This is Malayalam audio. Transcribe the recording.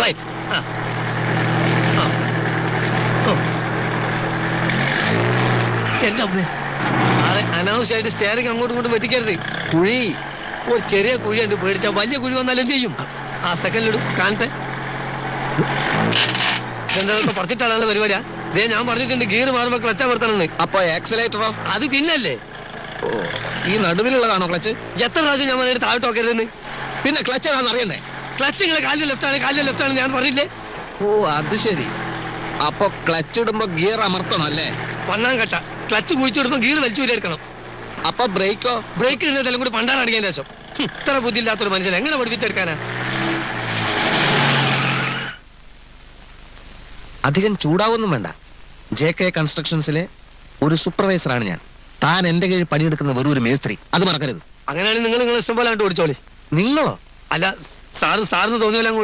റൈറ്റ്. എന്റെ അമ്മേ, സാറെ അനാവശ്യമായിട്ട് സ്റ്റെയറിംഗ് അങ്ങോട്ടും ഇങ്ങോട്ടും വെട്ടിക്കരുത്. കുഴി ഒരു ചെറിയ കുഴിയുണ്ട്, പേടിച്ചാ വലിയ കുഴി വന്നാലും എന്ത് ചെയ്യും? ആ സെക്കൻഡിലിടും കാണട്ടെ. എന്താ പറിച്ചിട്ടാണ് പരിപാടിയാ? ഇതേ ഞാൻ പറഞ്ഞിട്ടുണ്ട് ഗിയർ മാറുമ്പോ ക്ലച്ച് അമർത്തണമെന്ന്. അപ്പൊ ആക്സിലേറ്ററോ? അത് പിന്നല്ലേ. ഓ, ഈ നടുവിലുള്ളതാണോ ക്ലച്ച്? എത്ര പ്രാവശ്യം ഞാൻ പറഞ്ഞിട്ട് താഴോട്ട് നോക്കരുതെന്ന്. പിന്നെ ക്ലച്ച് ഏതാണെന്ന് അറിയണ്ടേ? ക്ലച്ച് നിങ്ങളെ കാലിന്റെ ലെഫ്റ്റ് ആണ് ഞാൻ പറഞ്ഞില്ലേ? ഓ, അത് ശരി. അപ്പൊ ക്ലച്ച് ഇടുമ്പോ ഗിയർ അമർത്തണം അല്ലേ? ഒന്നാം കട്ട ക്ലച്ച് കുഴിച്ചിടുമ്പോ ഗിയർ വലിച്ചൂരെടുക്കണം. അപ്പൊ ബ്രേക്കോ? ബ്രേക്ക് ഇടുന്നതെല്ലാം കൂടി പണ്ടാറടിക്കാൻ ശേഷം. ഇത്ര ബുദ്ധിയില്ലാത്തൊരു മനുഷ്യൻ എങ്ങനെ പഠിപ്പിച്ചെടുക്കാനാ? അധികം ചൂടാവൊന്നും വേണ്ട. JK കൺസ്ട്രക്ഷൻസിലെ ഒരു സൂപ്പർവൈസറാണ് ഞാൻ. താൻ എന്റെ കീഴിൽ പണിയെടുക്കുന്ന വെറും ഒരു മേസ്ത്രി, അത് മറക്കരുത്. അങ്ങനെയാണെങ്കിൽ നിങ്ങൾ ഇഷ്ടം പോലെ ഓടിച്ചോളി. നിങ്ങളോ? അല്ല, സാറിന് തോന്നിയല്ല